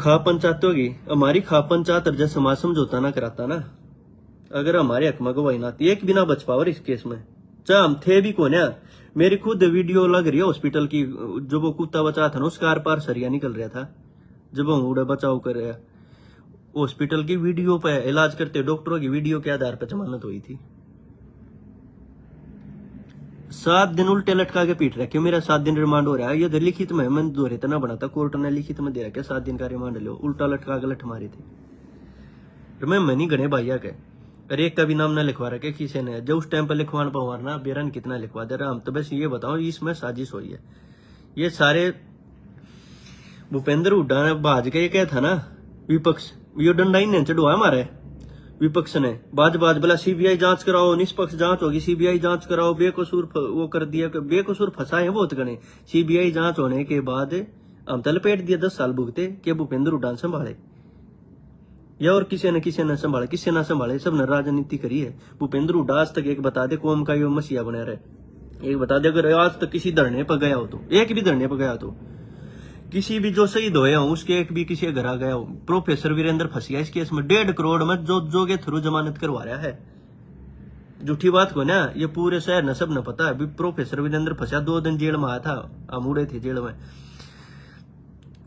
खा पंचायत होगी हमारी, खा पंचायत अर्ज समाज समझौता ना कराता ना, अगर हमारे हक में गवाही ना एक भी ना बच पावर इस केस में, चाहे हम थे भी कौन है। मेरी खुद वीडियो लग रही है हॉस्पिटल की, जब वो कुत्ता बचा था ना उसका आर पार सरिया निकल रहा था, जब हम उड़ा बचाव कर रहे, हॉस्पिटल की वीडियो पे इलाज करते डॉक्टरों की वीडियो के आधार पर जमानत हुई थी। 7 दिन उल्टे लटका के पीट रखे, मेरा 7 दिन रिमांड हो रहा है, ये लिखित में मैंने दोहरे तना बना था, कोर्ट ने लिखित में दे रखे 7 दिन का रिमांड लो, उल्टा लटका के लठ मारी थी। मैं नहीं गणे भैया के, अरे एक का भी नाम ना लिखवा रखे किसी ने, जो उस टाइम पर लिखवान पर ना बेरन कितना लिखवा दे रहा। हम तो बस ये बताओ इसमें साजिश हुई है। ये सारे भूपेंद्र हुड्डा ने भाज के ये क्या था ना, विपक्ष ये डंडा ही चढ़वा हमारे विपक्ष ने, बाज बोला सीबीआई जांच कराओ, निष्पक्ष जांच होगी, सीबीआई जांच कराओ, बेकसूर वो कर दिया, बेकसूर फंसा है बहुत गणे। सीबीआई जांच होने के बाद हम तो लपेट दिया 10 साल भुगते कि भूपेंद्र हुड्डा संभाले या और किसी न संभाले, किसी ना संभाले, सब ने राजनीति करी है। भूपेंद्र हुड्डा आज तक एक बता दे कौम का यो मसीहा बना रहे, एक बता दे अगर आज तक किसी धरने पर गया हो तो, एक भी धरने पर गया तो, किसी भी जो शहीद होया हो उसके एक भी किसी घर आ गया हो। प्रोफेसर वीरेंद्र फंसिया इस केस में 1.5 करोड़ में जो के थ्रू जमानत करवा रहा है। झूठी बात को ना, ये पूरे शहर न सब न पता है। प्रोफेसर वीरेंद्र फंसिया 2 दिन जेल में आया था, हम उड़े थे जेल में,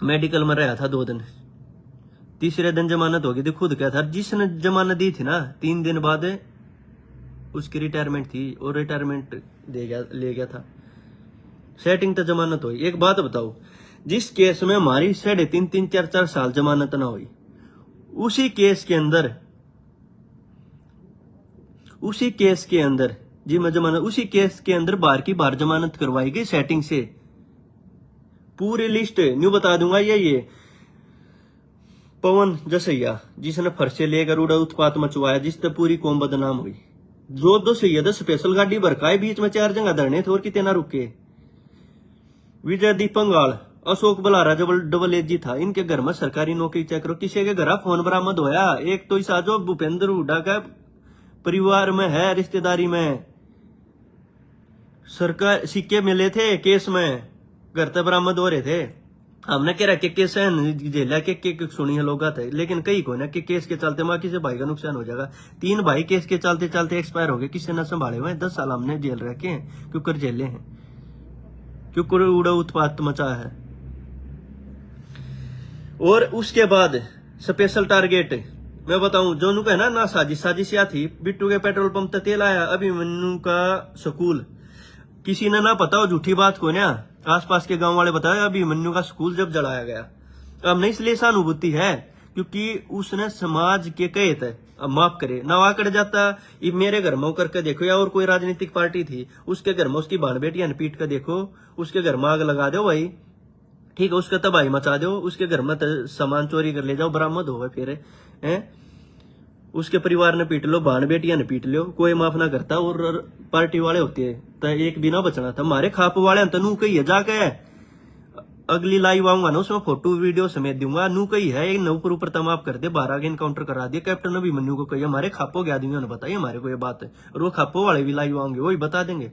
मेडिकल में रहा था 2 दिन, तीसरे दिन जमानत हो गई थी। खुद क्या था जिसने जमानत दी थी ना 3 दिन बाद उसकी रिटायरमेंट थी और रिटायरमेंट ले गया था, सेटिंग तो जमानत हुई। एक बात बताओ, जिस केस में हमारी 3.5 4 साल जमानत ना हुई, उसी केस के अंदर बार की बार जमानत करवाई गई सेटिंग से। पूरी लिस्ट न्यू बता दूंगा। ये पवन जसैया जिसने फर्श से लेकर उड़ा उत्पात मचवाया, जिससे पूरी कौम बदनाम हुई, जो सैयद स्पेशल गाड़ी भरकाए बीच में 4 जगह धरने थे और कितने ना रुके। विजय दीपंगाल, अशोक बलारा डबल एजी था, इनके घर में सरकारी नौकरी चेक करो, किसी के घर फोन बरामद होया। एक तो इस जो भूपेंद्र हुड्डा का परिवार में है, रिश्तेदारी में सरकार सिक्के मिले थे केस में, घर तक बरामद हो रहे थे। हमने कह रहा कि केस जेला के सुनी है लोग थे, लेकिन कई को ना कि केस के चलते माँ किसी भाई का नुकसान हो जाएगा। 3 भाई केस के चलते चलते एक्सपायर हो गए, किसी न संभाले हुए। 10 साल हमने जेल रखे हैं, क्योंकि जेले हैं, क्योंकि उड़ा उत्पात मचा है। और उसके बाद स्पेशल टारगेट मैं बताऊं, जो नु कहना ना साजिश या थी। बिट्टू के पेट्रोल पंप तक तेल आया, अभिमन्यु का स्कूल किसी ने ना पता हो, झूठी बात को ना आसपास के गांव वाले बताया अभिमन्यु का स्कूल जब जलाया गया। अब नहीं इसलिए सहानुभूति है क्योंकि उसने समाज के कहे थे, अब माफ करे ना आकड़ जाता। ये मेरे घर में करके देखो, या और कोई राजनीतिक पार्टी थी उसके घर में उसकी बाल बेटियां ने पीट कर देखो, उसके घर में आग लगा दो भाई, ठीक है, उसका तबाही मचा दो, उसके घर में सामान चोरी कर ले जाओ, बरामद हो फिर है, उसके परिवार ने पीट लो, बाण बेटियां ने पीट लो, कोई माफ ना करता। और पार्टी वाले होते हैं तो एक भी ना बचना था। हमारे खाप वाले तनु कही है जाके, अगली लाइव आऊंगा ना उसमें फोटो वीडियो समेत दूंगा। नू कही है एक नौ पर ऊपर तमाम कर दे, 12 के इनकाउंटर करा दिया। कैप्टन अभिमन्यु को कही, हमारे खापो के आदमियों ने बताई हमारे को ये बात है, और वो खापो वाले भी लाइव आएंगे, वही बता देंगे।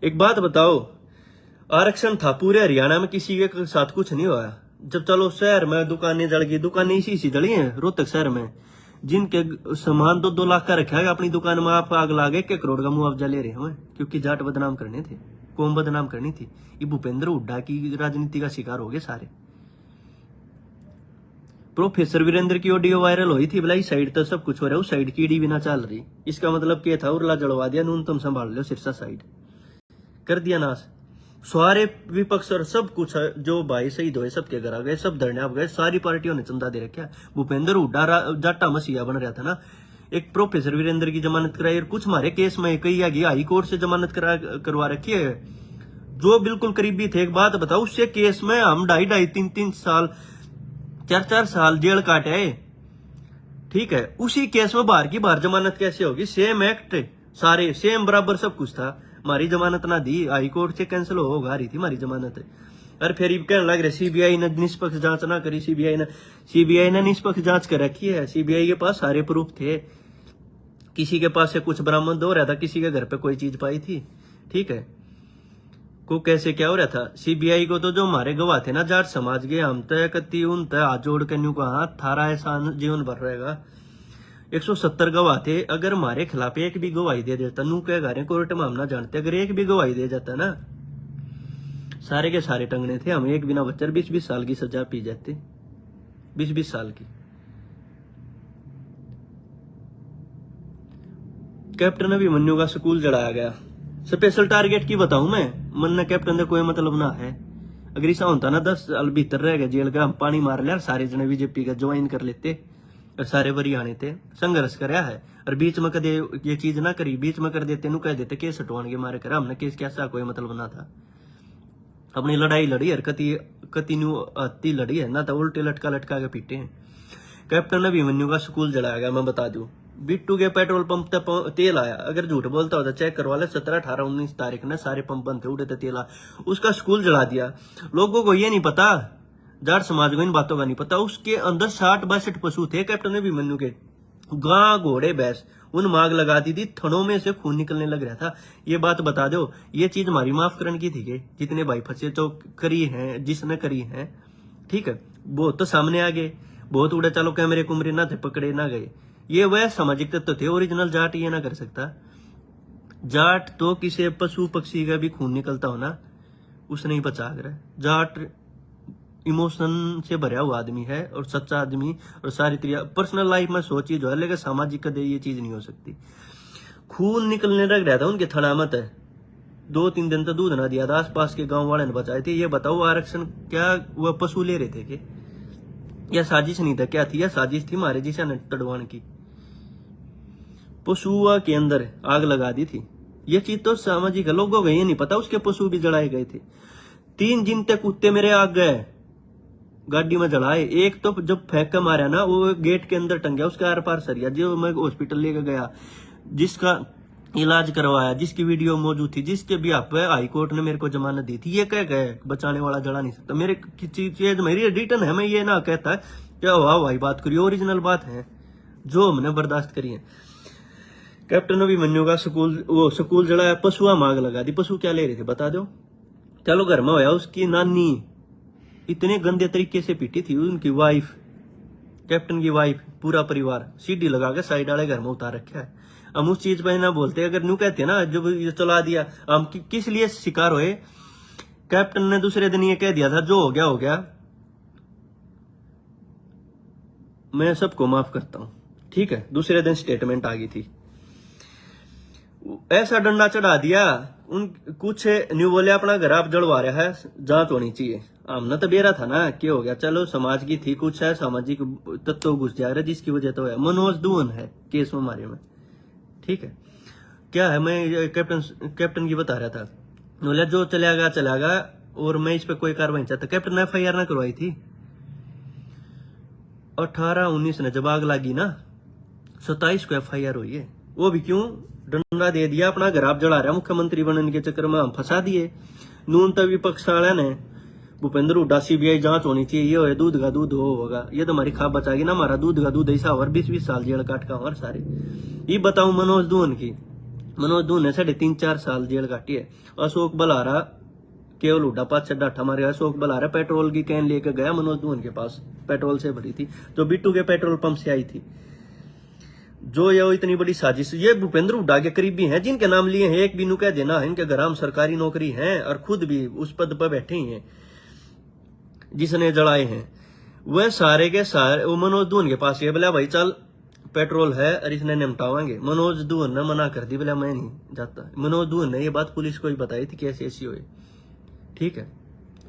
एक बात बताओ, आरक्षण था पूरे हरियाणा में, किसी के साथ कुछ नहीं हुआ। जब चलो शहर में दुकानें जल गई, दुकानें इसी जली हैं रोहतक शहर में, जिनके सामान 2-2 लाख का रखा है अपनी दुकान में, आप आग लागे 1 करोड़ का मुआवजा ले रहे हैं, क्योंकि जाट बदनाम करने थे, कौम बदनाम करनी थी। ये भूपेंद्र हुड्डा की राजनीति का शिकार हो गए सारे। प्रोफेसर वीरेंद्र की ऑडियो वायरल हुई थी, बोला इस साइड तो सब कुछ हो रहा है, उस साइड की ईडी भी ना चल रही। इसका मतलब क्या था, उर्ला जड़वा दिया, न्यूनतम संभाल लो, सिरसा साइड कर दिया नाश। सारे विपक्ष और सब कुछ जो भाई शहीद हुए सबके घर आ गए, सब धरने आप गए, सारी पार्टियों ने चंदा दे रखा। भूपेंद्र हुड्डा जाटा मसीहा बन रहा था ना। एक प्रोफेसर वीरेंद्र की जमानत कराई, और कुछ हमारे केस में कई आगे हाई कोर्ट से जमानत करवा रखी है, जो बिल्कुल करीबी थे। एक बात बताओ, उससे केस में हम 2.5 3 साल 4 साल जेल काटे, ठीक है, उसी केस में बाहर की बाहर जमानत कैसे होगी? सेम एक्ट, सारे सेम बराबर सब कुछ था। हमारी जमानत ना दी, हाई कोर्ट से कैंसिल होगा रही थी हमारी जमानत। और फिर कहने लग रहे सीबीआई ने निष्पक्ष जांच ना करी। सीबीआई ने निष्पक्ष जांच कर रखी है। सीबीआई के पास सारे प्रूफ थे, किसी के पास से कुछ बरामद हो रहा था, किसी के घर पे कोई चीज पाई थी, ठीक है, को कैसे क्या हो रहा था। सीबीआई को तो जो हमारे गवाह थे ना जाट समाज के, हम तय कति उन तय हाथ जोड़ के न्यू कहा थारा एहसान जीवन भर रहेगा। 170 गवाह थे, अगर हमारे खिलाफ एक भी गवाही दे देता, नू कह रहे कोर्ट में हम ना जानते, अगर एक भी गवाही दे जाता ना, सारे के सारे टंगने थे, हम एक बिना बच्चर 20-20 साल की सजा पी जाते, 20-20 साल की। कैप्टन अभिमन्यु का स्कूल जलाया गया। स्पेशल टारगेट की बताऊं मैं, मन ने कैप्टन का कोई मतलब ना है। अगर ऐसा होता ना 10 साल भीतर रह गए जेल का, हम पानी मार लिया, सारे जने बीजेपी का ज्वाइन कर लेते और सारे बरियाने थे, संघर्ष कराया है। और बीच में कदे ये चीज ना करी, बीच में कर देते, नु कह देते केस हटवाने के मारे करा, हमने केस कैसा कोई मतलब ना था। अपनी लड़ाई लड़ी है, कति न्यू अति लड़ी है ना, तो उल्टे लटका लटका के पीटे हैं। कैप्टन अभिमन्यु का स्कूल जलाया गया। मैं बता दूं, बिट्टू के पेट्रोल पंप तक तेल आया, अगर झूठ बोलता होता चेक करवा ले, 17, 18, 19 तारीख ने सारे पंप बंद थे, उड़े थे तेल, उसका स्कूल जला दिया। लोगों को ये नहीं पता, जाट समाज को इन बातों का नहीं पता, उसके अंदर 60-62 पशु थे कैप्टन अभिमन्यु के, गां घोड़े भैंस, उन मांग लगा दी थी, थनों में से खून निकलने लग रहा था। ये बात बता दो, ये चीज हमारी माफ करने की थी कि जितने भाई फंसे तो करी है, जिसने करी है, ठीक है, बहुत तो सामने आ गए, बहुत उड़े, चलो कैमरे कुमरे ना थे, पकड़े ना गए। ये वह सामाजिक तत्व थे, ओरिजिनल जाट ये ना कर सकता। जाट तो किसी पशु पक्षी का भी खून निकलता हो ना, उसने ही बचा कर। जाट इमोशन से भरा हुआ आदमी है और सच्चा आदमी, और सारी पर्सनल लाइफ में 100 चीज है, लेकिन सामाजिक कदे ये चीज नहीं हो सकती। खून निकलने लग रहा था उनके थनामत है, 2-3 दिन तो दूध ना दिया था, आस पास के गांव वाले ने बचाए थे। ये बताओ आरक्षण क्या वह पशु ले रहे थे कि या साजिश नहीं था, क्या थी, या साजिश थी हमारे जिसे तड़वान की। पशुआ के अंदर आग लगा दी थी, ये चीज तो सामाजिक है, लोगों को ये नहीं पता उसके पशु भी जलाए गए थे। 3 जिनते कुत्ते मेरे आग गए, गाड़ी में जलाए। एक तो जब फेंक कर मारा ना, वो गेट के अंदर टंग गया, उसके आर पार सरिया, जो मैं हॉस्पिटल लेकर गया, जिसका इलाज करवाया, जिसकी वीडियो मौजूद थी, जिसके भी आप हाई कोर्ट ने मेरे को जमानत दी थी, ये कह गए बचाने वाला जला नहीं सकता। मेरे चीज मेरी रिटर्न है, मैं ये ना कहता क्या वाह भाई बात करिए, ओरिजिनल बात है जो हमने बर्दाश्त करी है। कैप्टन अभिमन्यु का स्कूल जलाया, पशुआ मांग लगा दी। पशु क्या ले रहे थे बता दो, चलो घर में होया, उसकी नानी इतने गंदे तरीके से पीटी थी, उनकी वाइफ, कैप्टन की वाइफ, पूरा परिवार सीढ़ी लगा के साइड वाले घर में उतार रखा है। हम उस चीज पर ना बोलते, अगर न्यू कहते ना जब ये चला दिया, हम किस लिए शिकार हुए। कैप्टन ने दूसरे दिन ये कह दिया था, जो हो गया हो गया, मैं सबको माफ करता हूं, ठीक है। दूसरे दिन स्टेटमेंट आ गई थी, ऐसा डंडा चढ़ा दिया उन, कुछ न्यू बोले अपना घर आप जलवा रहा है, जांच होनी चाहिए। हमने तो बेरा था ना, क्या हो गया, चलो समाज की थी, कुछ है सामाजिक तत्व घुस जा रहे जिसकी वजह तो है। मनोज दुहन है केस में हमारे में, ठीक है। क्या है, मैं कैप्टन की बता रहा था, बोला जो चलेगा चलेगा, और मैं इस पे कोई कार्रवाई चाहता। कैप्टन ने FIR ना करवाई थी, 18-19 ने जब आग लगी ना, 27 को FIR हुई है। वो भी क्यों, डंडा दे दिया, अपना घर आप जला रहा, मुख्यमंत्री बनने के चक्कर में हम फंसा दिए। नून तक विपक्ष वाले ने भूपेंद्र हुड्डा CBI जांच होनी चाहिए, ये हो दूध का दूध होगा, ये तो हमारी खाब बचाएगी ना, हमारा दूध का दूध ऐसा और 20-20 साल जेल काट का और सारे। ये बताऊं मनोज दुहन की, मनोज दुहन ने 3.5-4 साल जेल काटी है। अशोक बलारा, केवल हुड्डा 5 डाठा मारे, अशोक बलारा पेट्रोल की कैन लेकर गया मनोज दुहन के पास, पेट्रोल से भरी थी, जो बिट्टू के पेट्रोल पंप से आई थी। जो ये इतनी बड़ी साजिश, ये भूपेंद्र हुड्डा के करीबी हैं, जिनके नाम लिए हैं, एक भी नु कह देना है इनके घर में सरकारी नौकरी है और खुद भी उस पद पर बैठे ही हैं, जिसने जड़ाए हैं, वह सारे के सारे वो मनोज दुहन के पास ये बोला भाई चल पेट्रोल है और इसने निपटावांगे। मनोज दुहन ने मना कर दी, बोला मैं नहीं जाता। मनोज दुहन ने ये बात पुलिस को ही बताई थी कैसे ऐसी हुई, ठीक है।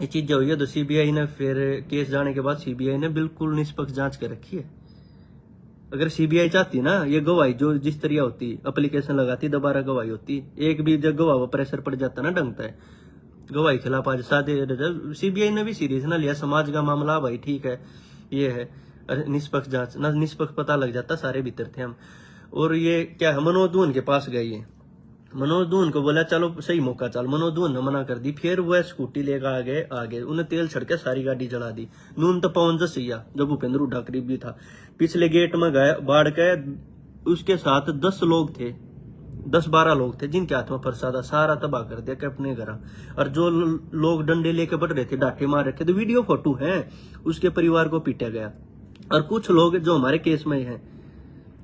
ये चीज हुई है तो CBI ने फिर केस जाने के बाद CBI ने बिल्कुल निष्पक्ष जांच कर रखी है। अगर CBI चाहती ना, ये गवाही जो जिस तरह होती, एप्लीकेशन लगाती, दोबारा गवाही होती, एक भी जब गवाह प्रेशर पड़ जाता ना, ढंगता है गवाही खिलाफ आज सादे। CBI ने भी सीरियस ना लिया, समाज का मामला भाई ठीक है, ये है निष्पक्ष जांच ना, निष्पक्ष पता लग जाता, सारे भीतर थे हम। और ये क्या है, मनोज दुहन के पास गई है, मनोज दुहन को बोला चलो सही मौका चल, मनोज दुहन ने मना कर दी। फिर वह स्कूटी लेकर आगे उन्हें तेल छड़के सारी गाड़ी जला दी। नून तो पवन जसिया जब भूपेंद्र हुड्डा करीब भी था, पिछले गेट में गए बाढ़ के, उसके साथ 10 लोग थे, 10-12 लोग थे जिनके हाथ में प्रसाद सारा तबाह कर दिया कैप्टन ने घर। और जो लोग डंडे लेके बढ़ रहे थे, डांटे मार रखे थे, वीडियो फोटो है, उसके परिवार को पीटा गया। और कुछ लोग जो हमारे केस में हैं,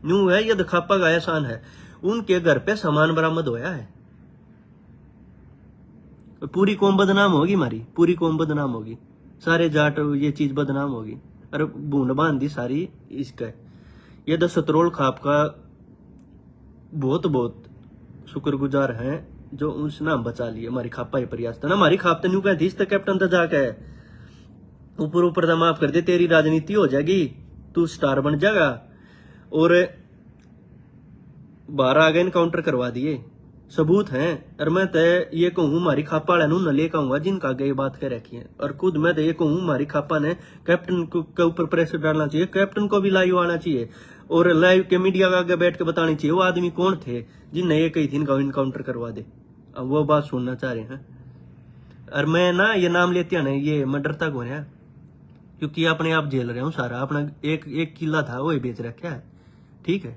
यूं है ये दिखापा का एहसान है, उनके घर पे सामान बरामद होया है। पूरी कौम बदनाम होगी, हमारी पूरी कौम बदनाम होगी, सारे जाट ये चीज बदनाम होगी। अरे बूंद बांधी सारी इसका। ये 10 सतरोल खाप का बहुत बहुत शुक्रगुजार हैं जो उस नाम बचा लिए। हमारी खापा ही प्रयास था ना, हमारी खाप तो न्यू कहती इस तक कैप्टन तो जाके ऊपर ऊपर माफ कर दे, तेरी राजनीति हो जाएगी, तू स्टार बन जाएगा। और बाहर आ गए, इनकाउंटर करवा दिए, सबूत हैं। और मैं तो ये कहूँ हमारी खापा वाले न लेकर आऊंगा जिनका आगे ये बात कह रखी है। और खुद मैं तो ये कहूँ हमारी खापा ने कैप्टन के ऊपर प्रेशर डालना चाहिए, कैप्टन को भी लाइव आना चाहिए और लाइव के मीडिया का आगे बैठ के बतानी चाहिए वो आदमी कौन थे जिनने ये कही थी इनका इनकाउंटर करवा दे। अब वो बात सुनना चाह रहे हैं। और मैं ना ये नाम लेते हैं ना, ये मैं डरता कौन है, क्योंकि अपने आप झेल रहे हूँ सारा। अपना एक किला था वो बेच रखा है, ठीक है।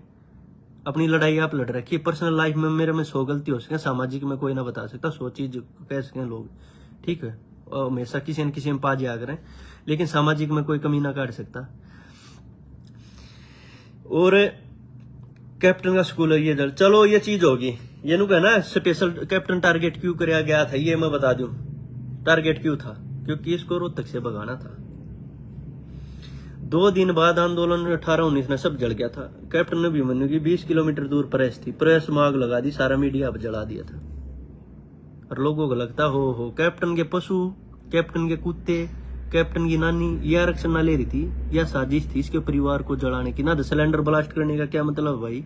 अपनी लड़ाई आप लड़ रखी है। पर्सनल लाइफ में मेरे में 100 गलती हो सके, सामाजिक में कोई ना बता सकता, 100 चीज कह सकें लोग, ठीक है। और हमेशा किसी न किसी में पाज आ करें, लेकिन सामाजिक में कोई कमी ना काट सकता। और कैप्टन का स्कूल है ये जल, चलो ये चीज होगी। ये नु कहना स्पेशल कैप्टन टारगेट क्यों कराया गया था, ये मैं बता दूं। टारगेट क्यों था, क्योंकि इसको रोहतक से भगाना था। 2 दिन बाद आंदोलन 18-19 में सब जल गया था। कैप्टन अभिमन्यु की 20 किलोमीटर दूर प्रेस थी, प्रेस में आग लगा दी, सारा मीडिया अब जला दिया था। और लोगों को लगता हो कैप्टन के पशु, कैप्टन के कुत्ते, कैप्टन की नानी ये आरक्षण ना ले रही थी, या साजिश थी इसके परिवार को जलाने की। ना सिलेंडर ब्लास्ट करने का क्या मतलब भाई,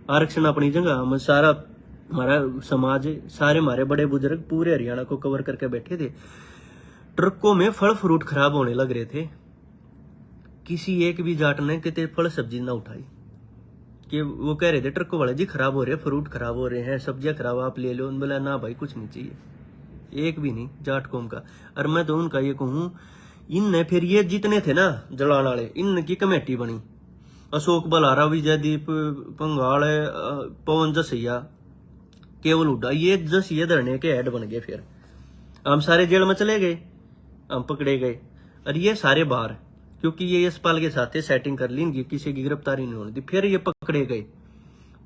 आरक्षण अपनी जगह। हम सारा हमारा समाज, सारे हमारे बड़े बुजुर्ग पूरे हरियाणा को कवर करके बैठे थे। ट्रकों में फल फ्रूट खराब होने लग रहे थे, किसी एक भी जाट ने कितने फल सब्जी ना उठाई। कि वो कह रहे थे ट्रक वाले जी खराब हो रहे हैं, फ्रूट खराब हो रहे हैं, सब्जियां खराब, आप ले लो। बोला ना भाई कुछ नहीं चाहिए, एक भी नहीं जाट कौम का। और मैं तो उनका ये कहूँ, इनने फिर ये जितने थे ना जलान वाले, इनकी कमेटी बनी। अशोक बलारा, विजयदीप पंगाल, पवन जसैया, केवल हुड्डा, ये जसिया धरने के हेड बन गए। फिर हम सारे जेल में चले गए, हम पकड़े गए। और ये सारे बाहर, क्योंकि ये यशपाल के साथ सेटिंग कर ली, इनकी किसी की गिरफ्तारी नहीं होनी थी। फिर ये पकड़े गए।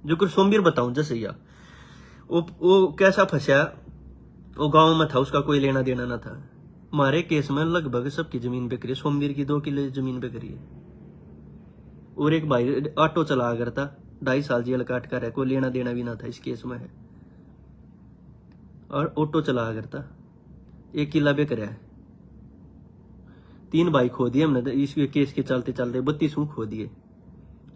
जो कुछ सोमवीर बताऊं जसैया, वो कैसा फंसा, वो गांव में था, उसका कोई लेना देना ना था। हमारे केस में लगभग सबकी जमीन बिक रही है, सोमवीर की 2 किले जमीन बिक रही है। और एक भाई ऑटो चला करता, 2.5 साल जेल काट कर है, कोई लेना देना भी ना था इस केस में है। और ऑटो चला करता, 1 किला बिक रहा है। 3 भाई खो दिए हमने इस केस के चलते चलते, 32 खो दिए।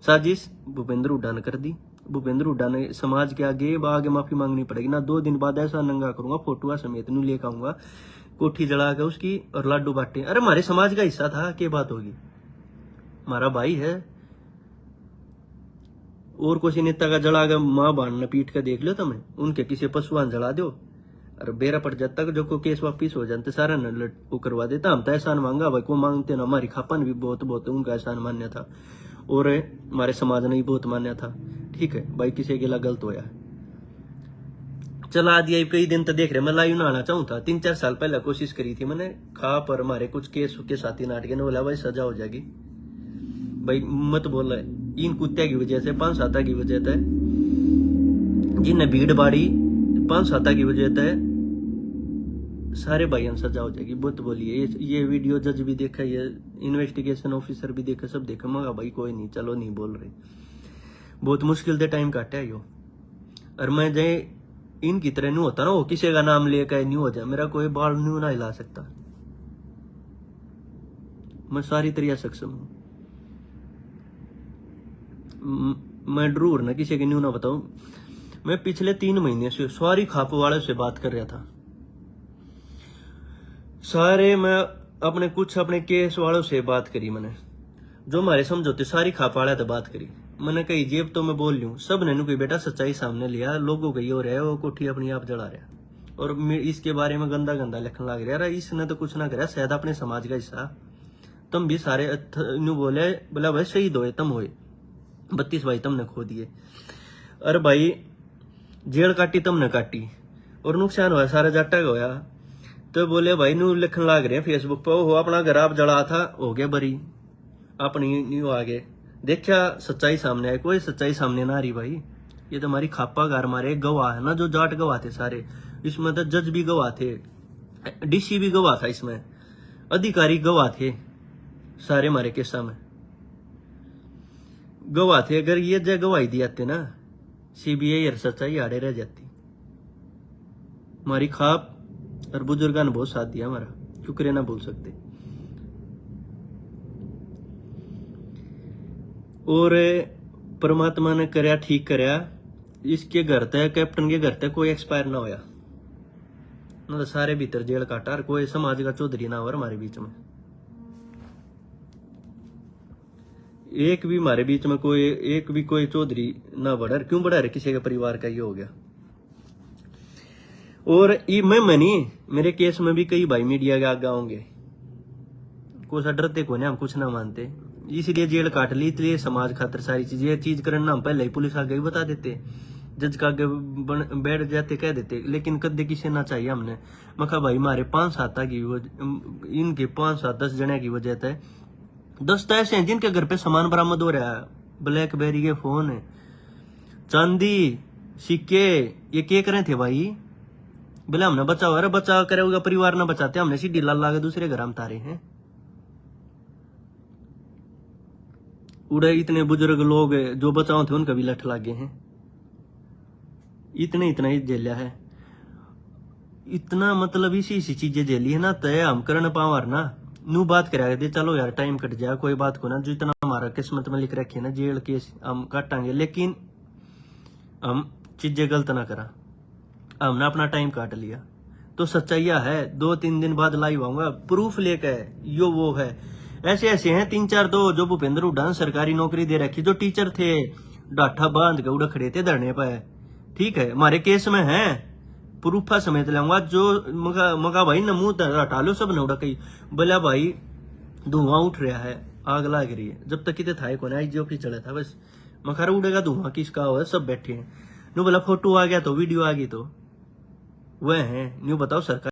साजिश भूपेंद्र हुड्डा ने कर दी। भूपेंद्र हुड्डा ने समाज के आगे माफी मांगनी पड़ेगी ना। 2 दिन बाद ऐसा नंगा करूंगा, फोटुआ समेत नहीं लेकर आऊंगा, कोठी जला के उसकी, और लाडू बांटे। अरे हमारे समाज का हिस्सा था, क्या बात होगी, हमारा भाई है। और किसी नेता का जला के मां बाण ने पीट के देख लो तुम्हें, उनके किसी पशुआन जला दो, और बेरा पड़ जाता जो को केस वापिस हो जाते सारा न वो करवा देता। हम तो एहसान मांगा भाई, को मांगते ना। हमारी खापा ने भी बहुत उनका एहसान मान्य था, और हमारे समाज ने भी बहुत मान्य था, ठीक है भाई। किसी के लिए गलत होया, चला दिया। कई दिन तो देख रहे, मैं लाइव ना आना चाहूँ था। 3-4 साल पहले कोशिश करी थी मैंने, खा पर हमारे कुछ केस के साथी नाटक ने बोला भाई सजा हो जाएगी, भाई मत बोल रहे। इन कुत्ते की वजह से, 5 साता की वजह से, जिनने भीड़ बाड़ी 5 साता की वजह से, सारे भाइयों सजा हो जाएगी। बुत बोलिए, ये वीडियो जज भी देखा, ये इन्वेस्टिगेशन ऑफिसर भी देखा, सब देखा। मगा भाई कोई नहीं, चलो नहीं बोल रहे, बहुत मुश्किल से टाइम काटा है यो। और मैं जाए इनकी तरह नहीं होता ना, वो किसी का नाम लेकर नहीं हो जाए, मेरा कोई बाल नहीं ना हिला सकता। मैं सारी तरह सक्षम हूं, मैं ड्रूर ना किसी के न्यू ना बताऊं। मैं पिछले 3 महीने से सारी खाप वाले से बात कर रहा था, सारे मैं अपने केस वालों से बात करी। मैंने जो हमारे समझौते सारी खाप वाले से बात करी। मैंने कही जेब तो मैं बोल लूं, सब ने कोई बेटा सच्चाई सामने लिया, लोगों को ये हो रहा है, वो कोठी अपनी आप जला रहा, और इसके बारे में गंदा गंदा लिखने लग रहा। इसने तो कुछ ना करा, शायद अपने समाज का हिस्सा। तुम भी सारे बोले, बोला भाई शहीद होए तुम होए, 32 भाई तुमने खो दिए। अरे भाई जेल काटी तुमने काटी और नुकसान हुआ सारा जाटा का होया। तो बोले भाई नू लिखन लाग रहे हैं फेसबुक पर, वो अपना घर आप जला था, हो गया बरी, अपनी न्यू आगे देखा सच्चाई सामने आई, कोई सच्चाई सामने ना आ रही भाई। ये तो हमारी खापा गार मारे गवाह है ना, जो जाट गवाह थे सारे इसमें, तो जज भी गवाह थे, डीसी भी गवाह था इसमें, अधिकारी गवाह थे, सारे हमारे केसा में गवाह थे। अगर ये जगह गवाही दी जाते ना सीबीआई और सच्चाई आड़े रह जाती। हमारी खाप और बुजुर्गों ने बहुत साथ दिया हमारा, शुक्रिया ना भूल सकते। और परमात्मा ने करया ठीक करया, इसके घर तक कैप्टन के घर तक कोई एक्सपायर ना होया ना, तो सारे भीतर जेल काटा और कोई समाज का चौधरी ना हो हमारे बीच में, एक भी हमारे बीच में कोई एक भी कोई चौधरी ना बढ़ा। क्यों बढ़ा रहे, किसी के परिवार का ये हो गया। और मैं नहीं, मेरे केस में भी कई भाई मीडिया के आगे होंगे, कुछ डरते को नहीं, हम कुछ ना मानते, इसलिए जेल काट ली, इसलिए समाज खातर सारी चीज, ये चीज करना हम पहले ही पुलिस आगे भी बता देते, जज का आगे बैठ जाते कह देते, लेकिन कदे किसी ना चाहिए हमने। मखा भाई मारे 5-7 की इनके 5-7-10 जने की वजह से 10 तो ऐसे हैं जिनके घर पे सामान बरामद हो रहा है, ब्लैकबेरी के फोन है, चांदी, सिक्के, ये क्या करे थे भाई, बोले हमने बचाओ, अरे बचाव करेगा परिवार ना बचाते, हमने सीढ़ी लाल लागे दूसरे घर हम तारे हैं। उड़े इतने बुजुर्ग लोग जो बचाओ थे उनका भी लठ लागे हैं, इतना ही झेलिया है, इतना मतलब इसी चीजें झेली है ना, तय हम करने पावर ना नू बात करा दे, चलो यार टाइम कट जाए कोई बात को ना, जो इतना हमारा किस्मत में लिख रखे ना जेल केस हम काटांगे, लेकिन हम चीजें गलत ना करा, हमने अपना टाइम काट लिया। तो सच्चाइया है, 2-3 दिन बाद लाइव आऊंगा प्रूफ लेकर, यो वो है, ऐसे ऐसे हैं 3-4 दो जो भूपेंद्र हुड्डा सरकारी नौकरी दे रखी, जो टीचर थे डाठा बांध के उड़ खड़े थे धरने पर, ठीक है हमारे केस में है, प्रूफा समेत लाऊंगा, जो मगा भाई न मुंह हटा लो सब न उड़ा कही, बोला भाई धुआं उठ रहा है, आग लग रही है, जब तक कितने था को आईजी ऑफिस चला था बस, मखारा उड़ेगा धुआं किसका हो, सब बैठे हैं। न्यू बोला फोटो आ गया तो वीडियो आ गई तो वह है, न्यू बताओ सरकार